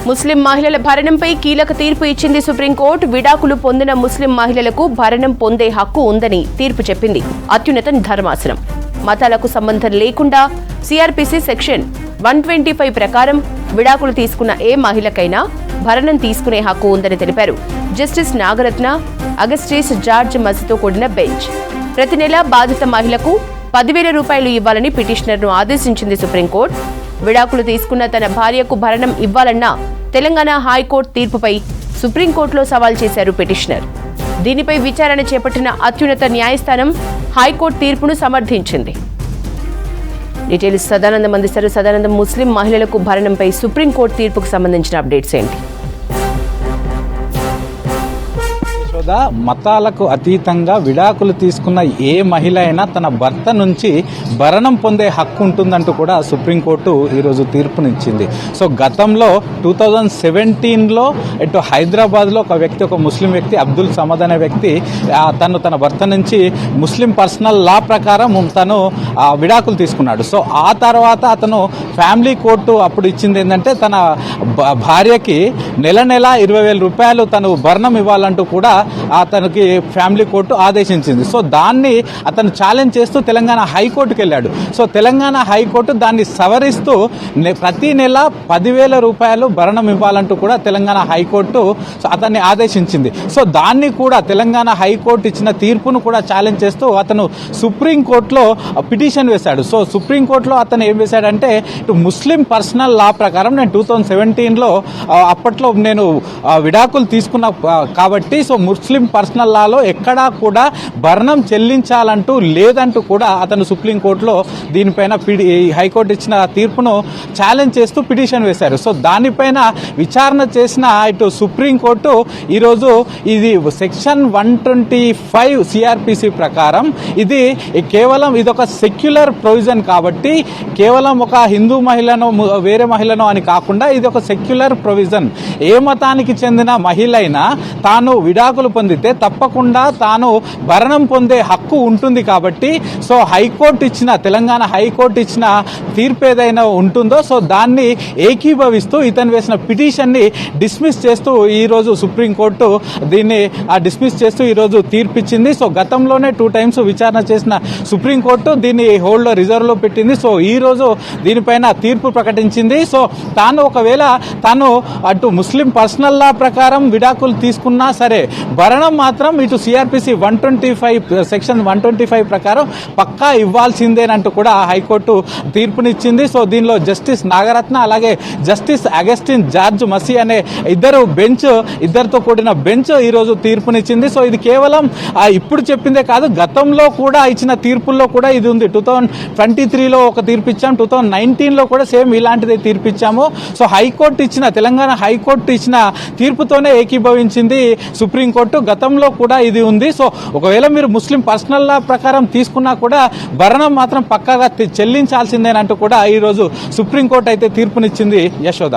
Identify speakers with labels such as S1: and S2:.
S1: ముస్లిం మహిళల భరణంపై కీలక తీర్పు ఇచ్చింది సుప్రీంకోర్టు. విడాకులు పొందిన ముస్లిం మహిళలకు భరణం పొందే హక్కు ఉందని తీర్పు చెప్పింది అత్యున్నత ధర్మాసనం. మతాలకు సంబంధం లేకుండా సిఆర్పిసి సెక్షన్ 125 ప్రకారం విడాకులు తీసుకున్న ఏ మహిళకైనా భరణం తీసుకునే హక్కు ఉందని తెలిపారు జస్టిస్ నాగరత్న, అగస్టిస్ జార్జ్ మసితో కూడిన బెంచ్. ప్రతి నెల బాధిత మహిళకు 10,000 రూపాయలు ఇవ్వాలని పిటిషనర్ను ఆదేశించింది సుప్రీంకోర్టు. విడాకులు తీసుకున్న తన భార్యకు భరణం ఇవ్వాలన్న తెలంగాణ హైకోర్టు తీర్పుపై సుప్రీంకోర్టులో సవాల్ చేశారు పిటిషనర్. దీనిపై విచారణ చేపట్టిన అత్యున్నత న్యాయస్థానం హైకోర్టు తీర్పును సమర్థించింది. డీటెయిల్స్ సదానందం అందిస్తారు. సదానందం, ముస్లిం మహిళలకు భరణంపై సుప్రీంకోర్టు తీర్పుకు సంబంధించిన అప్డేట్స్ ఏంటి?
S2: మతాలకు అతీతంగా విడాకులు తీసుకున్న ఏ మహిళ అయినా తన భర్త నుంచి భరణం పొందే హక్కు ఉంటుందంటూ కూడా సుప్రీంకోర్టు ఈరోజు తీర్పునిచ్చింది. సో గతంలో 2017లో ఇటు హైదరాబాద్లో ఒక ముస్లిం వ్యక్తి అబ్దుల్ సమద్ అనే వ్యక్తి తన భర్త నుంచి ముస్లిం పర్సనల్ లా ప్రకారం తను విడాకులు తీసుకున్నాడు. సో ఆ తర్వాత అతను ఫ్యామిలీ కోర్టు అప్పుడు ఇచ్చింది ఏంటంటే తన భార్యకి నెల 20,000 రూపాయలు తను భరణం ఇవ్వాలంటూ కూడా అతనికి ఫ్యామిలీ కోర్టు ఆదేశించింది. సో దాన్ని అతను ఛాలెంజ్ చేస్తూ తెలంగాణ హైకోర్టుకు వెళ్ళాడు. సో తెలంగాణ హైకోర్టు దాన్ని సవరిస్తూ ప్రతి నెల 10,000 రూపాయలు భరణం ఇవ్వాలంటూ కూడా తెలంగాణ హైకోర్టు అతన్ని ఆదేశించింది. సో దాన్ని కూడా తెలంగాణ హైకోర్టు ఇచ్చిన తీర్పును కూడా ఛాలెంజ్ చేస్తూ అతను సుప్రీంకోర్టులో పిటిషన్ వేశాడు. సో సుప్రీంకోర్టులో అతను ఏం వేశాడంటే ఇటు ముస్లిం పర్సనల్ లా ప్రకారం నేను 2017లో అప్పట్లో నేను విడాకులు తీసుకున్నా కాబట్టి సో ముస్లిం పర్సనల్ లాలో ఎక్కడా కూడా భరణం చెల్లించాలంటూ లేదంటూ కూడా అతను సుప్రీంకోర్టులో దీనిపైన హైకోర్టు ఇచ్చిన తీర్పును ఛాలెంజ్ చేస్తూ పిటిషన్ వేశారు. సో దానిపైన విచారణ చేసిన ఇటు సుప్రీంకోర్టు ఈరోజు ఇది సెక్షన్ 125 సిఆర్పిసి ప్రకారం ఇది కేవలం ఇదొక సెక్యులర్ ప్రొవిజన్ కాబట్టి కేవలం ఒక హిందూ మహిళను వేరే మహిళను అని కాకుండా ఇది ఒక సెక్యులర్ ప్రొవిజన్. ఏ మతానికి చెందిన మహిళ అయినా తాను విడాకులు పొందితే తప్పకుండా తాను భరణం పొందే హక్కు ఉంటుంది కాబట్టి సో తెలంగాణ హైకోర్టు ఇచ్చిన తీర్పు ఏదైనా ఉంటుందో సో దాన్ని ఏకీభవిస్తూ ఇతను వేసిన పిటిషన్ ని డిస్మిస్ చేస్తూ ఈ రోజు సుప్రీంకోర్టు దీన్ని డిస్మిస్ చేస్తూ ఈ రోజు తీర్పిచ్చింది. సో గతంలోనే 2 టైమ్స్ విచారణ చేసిన సుప్రీంకోర్టు దీన్ని హోల్డ్ లో రిజర్వ్ లో పెట్టింది. సో ఈ రోజు దీనిపైన తీర్పు ప్రకటించింది. సో ఒకవేళ తాను అటు ముస్లిం పర్సనల్ లా ప్రకారం విడాకులు తీసుకున్నా సరే భరణం మాత్రం ఇటు సిఆర్పిసి 125 సెక్షన్ 125 ప్రకారం పక్కా ఇవ్వాల్సిందేనంటూ కూడా హైకోర్టు తీర్పునిచ్చింది. సో దీనిలో జస్టిస్ నాగరత్న అలాగే జస్టిస్ అగస్టిన్ జార్జ్ మసి అనే ఇద్దరితో కూడిన బెంచ్ ఈ రోజు తీర్పునిచ్చింది. సో ఇది కేవలం ఇప్పుడు చెప్పిందే కాదు, గతంలో కూడా ఇచ్చిన తీర్పుల్లో కూడా ఇది ఉంది. 2023లో ఒక తీర్పు ఇచ్చాం, 2019లో కూడా సేమ్ ఇలాంటిదే తీర్పిచ్చాము. సో తెలంగాణ హైకోర్టు ఇచ్చిన తీర్పుతోనే ఏకీభవించింది సుప్రీంకోర్టు. గతంలో కూడా ఇది ఉంది. సో ఒకవేళ మీరు ముస్లిం పర్సనల్ లా ప్రకారం తీసుకున్నా కూడా భరణం మాత్రం పక్కాగా చెల్లించాల్సిందేనంటూ కూడా ఈ రోజు సుప్రీంకోర్టు అయితే తీర్పునిచ్చింది. యశోద.